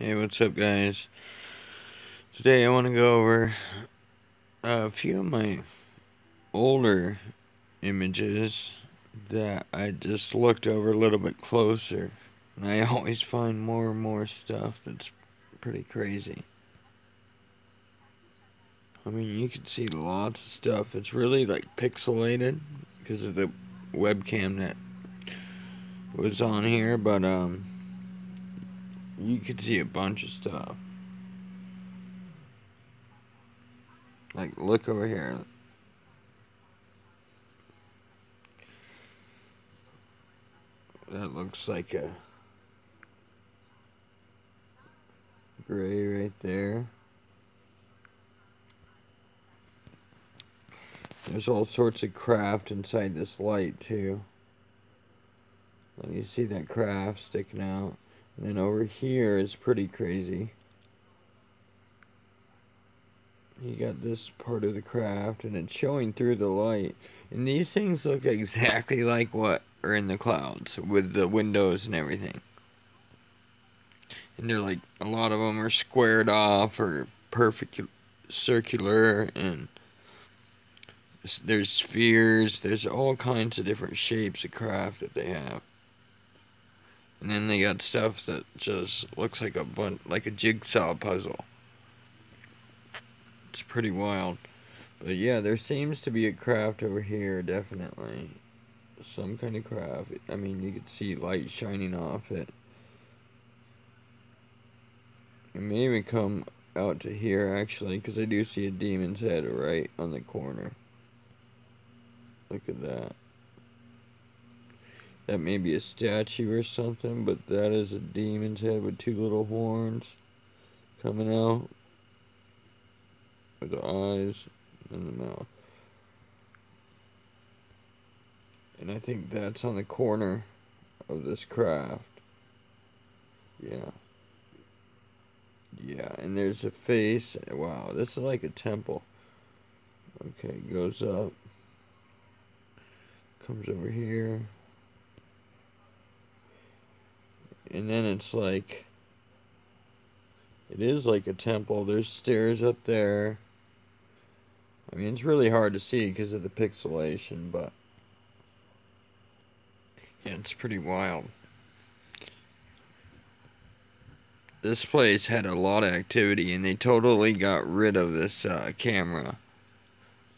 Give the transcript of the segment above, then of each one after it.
Hey, what's up, guys? Today I want to go over a few of my older images that I just looked over a little bit closer. And I always find more and more stuff that's pretty crazy. I mean, you can see lots of stuff. It's really like pixelated because of the webcam that was on here, but you could see a bunch of stuff. Like, look over here. That looks like a gray right there. There's all sorts of craft inside this light too. And you see that craft sticking out. And then over here is pretty crazy. You got this part of the craft and it's showing through the light. And these things look exactly like what are in the clouds with the windows and everything. And they're like, a lot of them are squared off or perfect circular, and there's spheres, there's all kinds of different shapes of craft that they have. And then they got stuff that just looks like like a jigsaw puzzle. It's pretty wild. But yeah, there seems to be a craft over here, definitely. Some kind of craft. I mean, you could see light shining off it. It may even come out to here, actually, because I do see a demon's head right on the corner. Look at that. That may be a statue or something, but that is a demon's head with two little horns coming out with the eyes and the mouth. And I think that's on the corner of this craft. Yeah. Yeah, and there's a face. Wow, this is like a temple. Okay, goes up. Comes over here. And then it's like, it is like a temple. There's stairs up there. I mean, it's really hard to see because of the pixelation, but yeah, it's pretty wild. This place had a lot of activity, and they totally got rid of this camera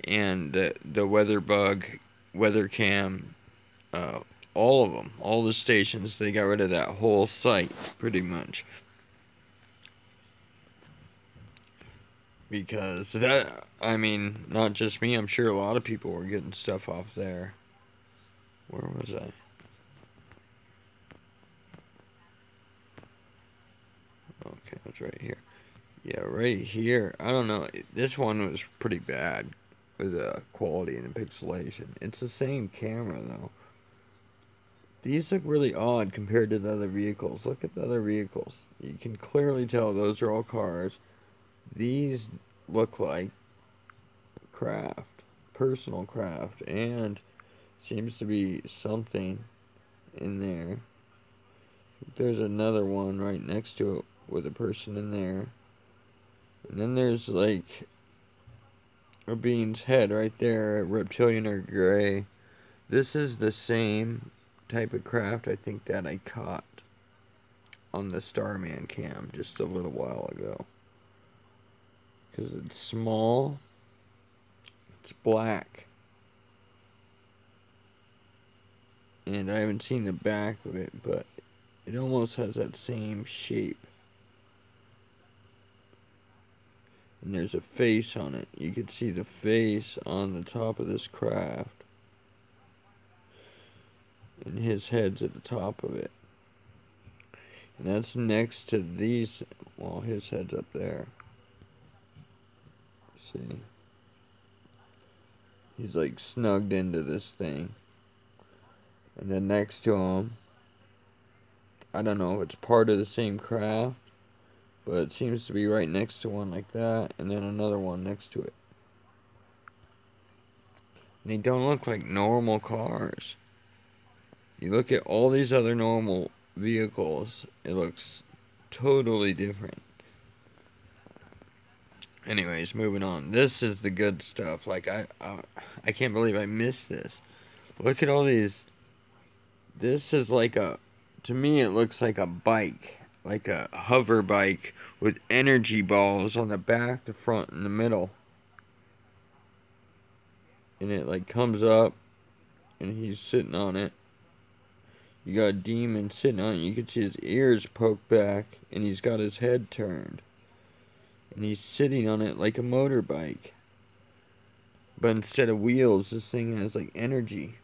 and the weather cam, all of them, all the stations. They got rid of that whole site pretty much because that, I mean, not just me. I'm sure a lot of people were getting stuff off there. Where was I? Okay, it's right here. Yeah, right here. I don't know. This one was pretty bad with the quality and the pixelation. It's the same camera, though. These look really odd compared to the other vehicles. Look at the other vehicles. You can clearly tell those are all cars. These look like craft. Personal craft. And seems to be something in there. There's another one right next to it with a person in there. And then there's like a being's head right there, reptilian or gray. This is the same type of craft I think that I caught on the Starman cam just a little while ago. Because it's small, it's black, and I haven't seen the back of it, but it almost has that same shape. And there's a face on it. You can see the face on the top of this craft. And his head's at the top of it. And that's next to these. Well, his head's up there. See? He's like snugged into this thing. And then next to him, I don't know if it's part of the same craft, but it seems to be right next to one like that, and then another one next to it. And they don't look like normal cars. You look at all these other normal vehicles, it looks totally different. Anyways, moving on. This is the good stuff. Like, I can't believe I missed this. Look at all these. This is like a, to me it looks like a bike. Like a hover bike with energy balls on the back, the front, and the middle. And it like comes up and he's sitting on it. You got a demon sitting on it. You can see his ears poked back and he's got his head turned. And he's sitting on it like a motorbike. But instead of wheels, this thing has like energy.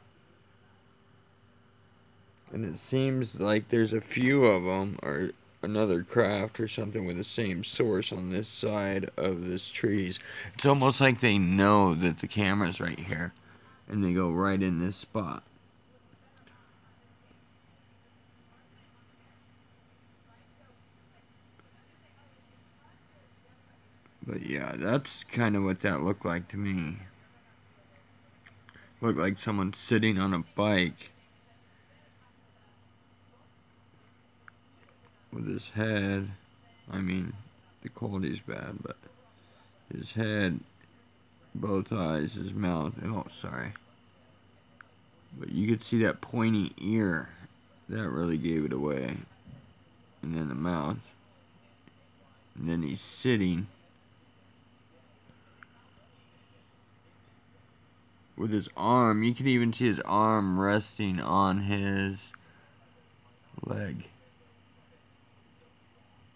And it seems like there's a few of them, or another craft or something with the same source on this side of this trees. It's almost like they know that the camera's right here. And they go right in this spot. But yeah, that's kind of what that looked like to me. Looked like someone sitting on a bike with his head. I mean, the quality's bad, but his head, both eyes, his mouth. Oh, sorry. But you could see that pointy ear. That really gave it away. And then the mouth. And then he's sitting with his arm. You can even see his arm resting on his leg.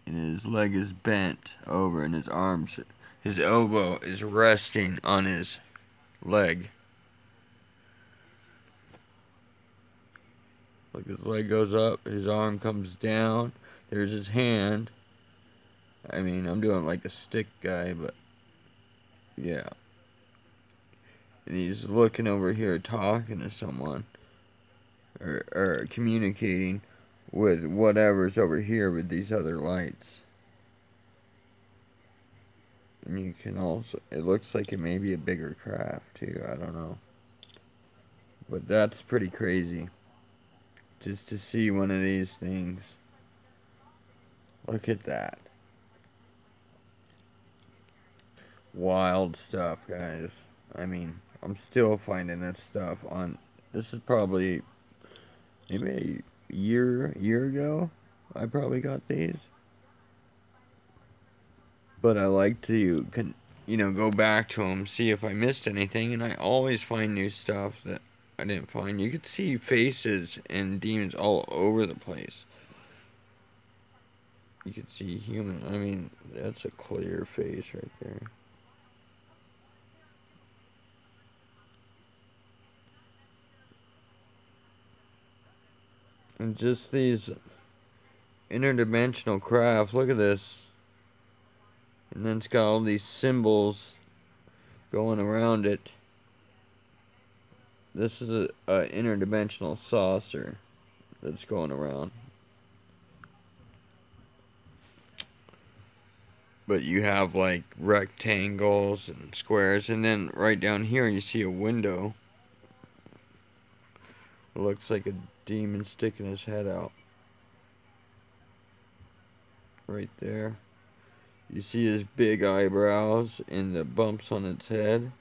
And his leg is bent over, and his arms, his elbow is resting on his leg. Look, his leg goes up, his arm comes down, there's his hand. I mean, I'm doing like a stick guy, but yeah. And he's looking over here talking to someone, or communicating with whatever's over here with these other lights. And you can also, it looks like it may be a bigger craft too, I don't know. But that's pretty crazy. Just to see one of these things. Look at that. Wild stuff, guys. I mean, I'm still finding that stuff on, this is probably maybe a year ago I probably got these. But I like to, go back to them, see if I missed anything, and I always find new stuff that I didn't find. You could see faces and demons all over the place. You could see human. I mean, that's a clear face right there. And just these interdimensional craft. Look at this. And then it's got all these symbols going around it. This is a interdimensional saucer that's going around. But you have like rectangles and squares, and then right down here you see a window. It looks like a demon sticking his head out. Right there. You see his big eyebrows and the bumps on its head.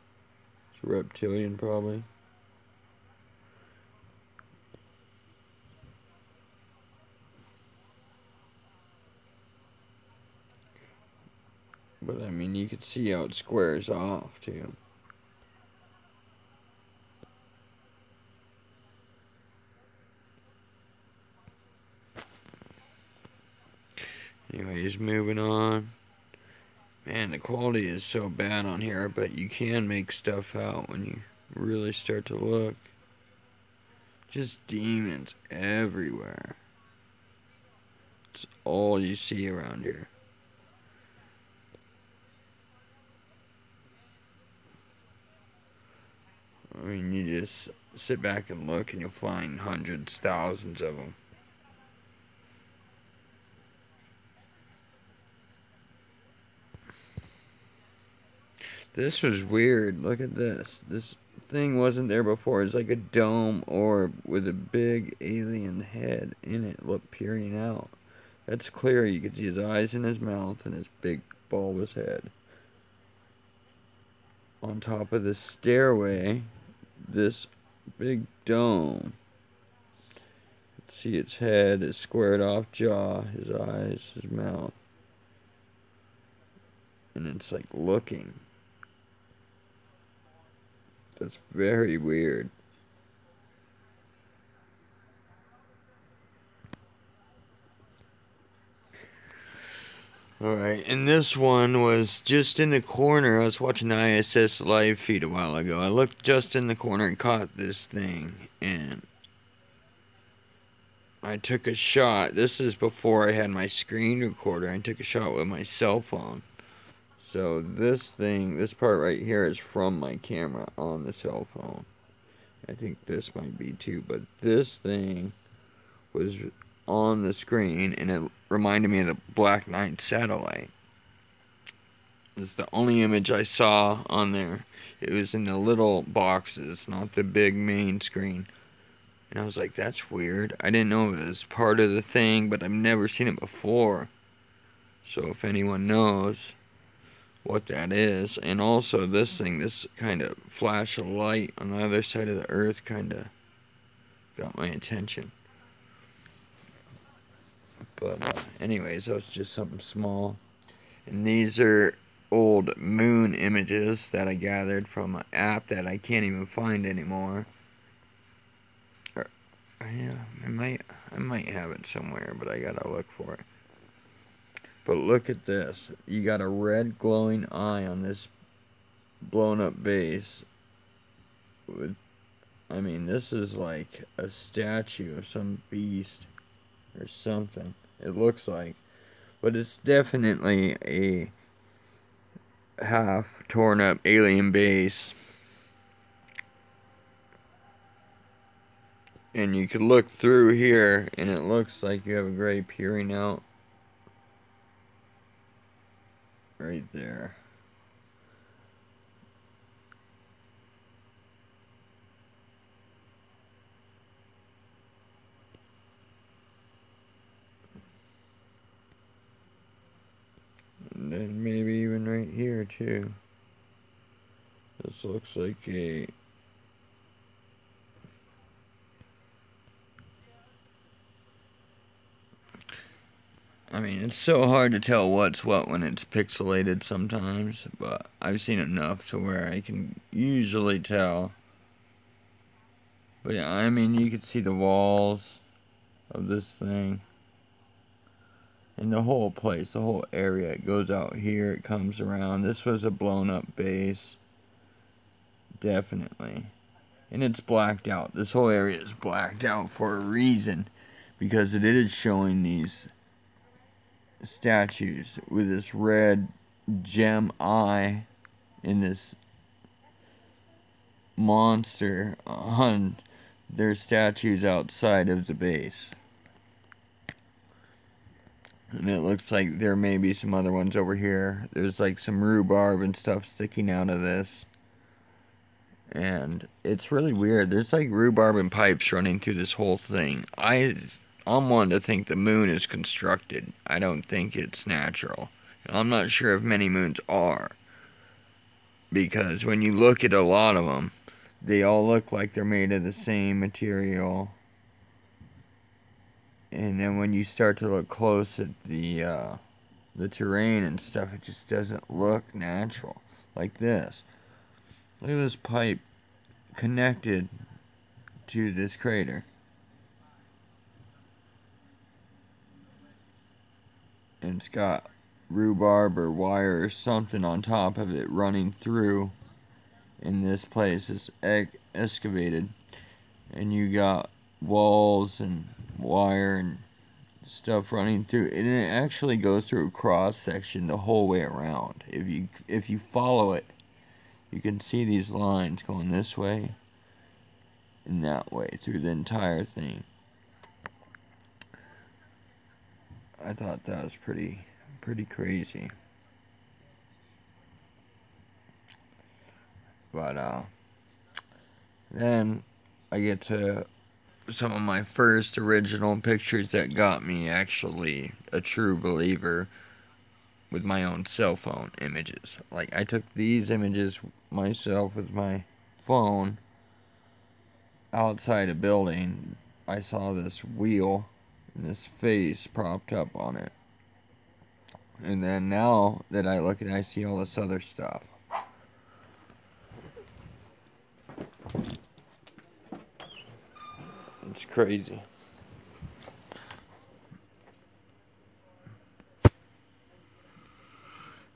It's a reptilian probably. But I mean, you can see how it squares off too. Anyways, moving on. Man, the quality is so bad on here, but you can make stuff out when you really start to look. Just demons everywhere. It's all you see around here. I mean, you just sit back and look and you'll find hundreds, thousands of them. This was weird. Look at this. This thing wasn't there before. It's like a dome orb with a big alien head in it, look, peering out. That's clear. You can see his eyes and his mouth and his big bulbous head. On top of the stairway, this big dome. See its head, his squared off jaw, his eyes, his mouth. And it's like looking. That's very weird. Alright, and this one was just in the corner. I was watching the ISS live feed a while ago. I looked just in the corner and caught this thing. And I took a shot. This is before I had my screen recorder. I took a shot with my cell phone. So this thing, this part right here is from my camera on the cell phone. I think this might be too, but this thing was on the screen and it reminded me of the Black Knight satellite. It's the only image I saw on there. It was in the little boxes, not the big main screen. And I was like, that's weird. I didn't know it was part of the thing, but I've never seen it before. So if anyone knows what that is. And also this thing, this kind of flash of light on the other side of the earth kind of got my attention. But anyways, that was just something small. And these are old moon images that I gathered from an app that I can't even find anymore. Yeah, I might have it somewhere, but I gotta look for it. But look at this. You got a red glowing eye on this blown up base. I mean, this is like a statue of some beast or something. It looks like. But it's definitely a half torn up alien base. And you could look through here and it looks like you have a gray peering out right there. And then maybe even right here too. This looks like a I mean, it's so hard to tell what's what when it's pixelated sometimes, but I've seen enough to where I can usually tell. But yeah, I mean, you could see the walls of this thing. And the whole place, the whole area, it goes out here, it comes around. This was a blown up base. Definitely. And it's blacked out. This whole area is blacked out for a reason. Because it is showing these statues with this red gem eye in this monster on their statues outside of the base. And it looks like there may be some other ones over here. There's like some rhubarb and stuff sticking out of this. And it's really weird. There's like rhubarb and pipes running through this whole thing. I'm one to think the moon is constructed. I don't think it's natural. I'm not sure if many moons are. Because when you look at a lot of them, they all look like they're made of the same material. And then when you start to look close at the terrain and stuff, it just doesn't look natural. Like this. Look at this pipe connected to this crater. And it's got rhubarb or wire or something on top of it running through in this place. It's excavated. And you got walls and wire and stuff running through. And it actually goes through a cross section the whole way around. If you follow it, you can see these lines going this way and that way through the entire thing. I thought that was pretty crazy. But then I get to some of my first original pictures that got me actually a true believer with my own cell phone images. Like, I took these images myself with my phone outside a building. I saw this wheel and this face propped up on it. And then now that I look at it, I see all this other stuff. It's crazy.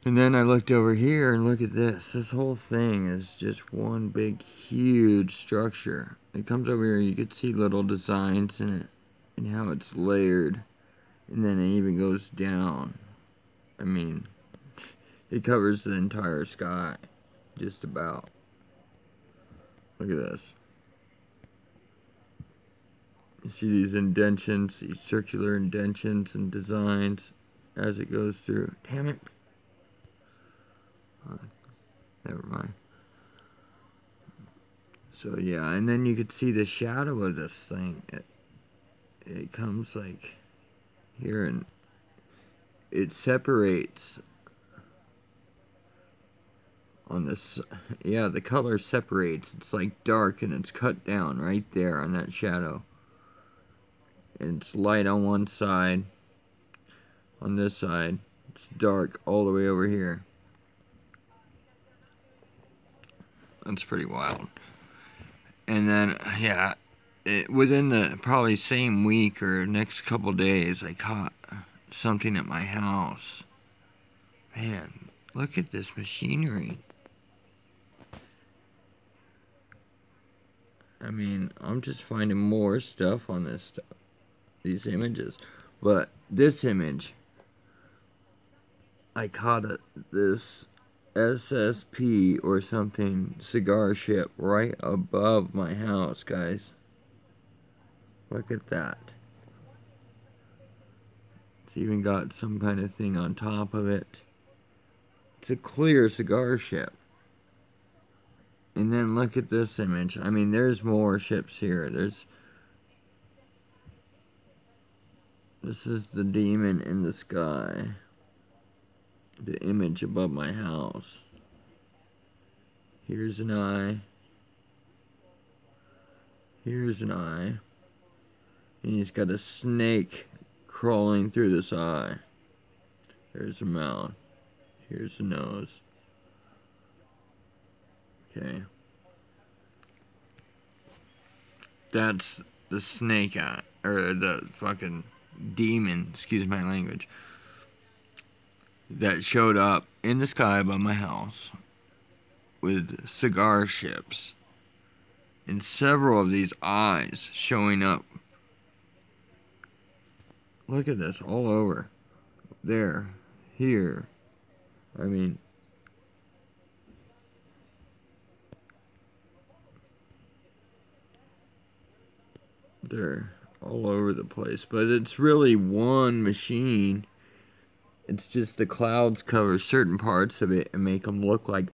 And then I looked over here and look at this. This whole thing is just one big, huge structure. It comes over here, you can see little designs in it and how it's layered. And then it even goes down. I mean, it covers the entire sky, just about. Look at this. You see these indentions, these circular indentions and designs as it goes through. Damn it. Never mind. So yeah, and then you could see the shadow of this thing. It comes like here and it separates on this. Yeah, the color separates. It's like dark and it's cut down right there on that shadow. And it's light on one side. On this side, it's dark all the way over here. That's pretty wild. And then, yeah, within the probably same week or next couple days, I caught something at my house. Man, look at this machinery. I mean, I'm just finding more stuff on this stuff, these images. But this image, I caught this SSP or something cigar ship right above my house, guys. Look at that. It's even got some kind of thing on top of it. It's a clear cigar ship. And then look at this image. I mean, there's more ships here. This is the demon in the sky. The image above my house. Here's an eye. Here's an eye. And he's got a snake crawling through this eye. There's a mouth. Here's the nose. Okay. That's the snake eye. Or the fucking demon, excuse my language, that showed up in the sky above my house with cigar ships and several of these eyes showing up. Look at this all over. There, here. I mean, they're all over the place, but it's really one machine. It's just the clouds cover certain parts of it and make them look like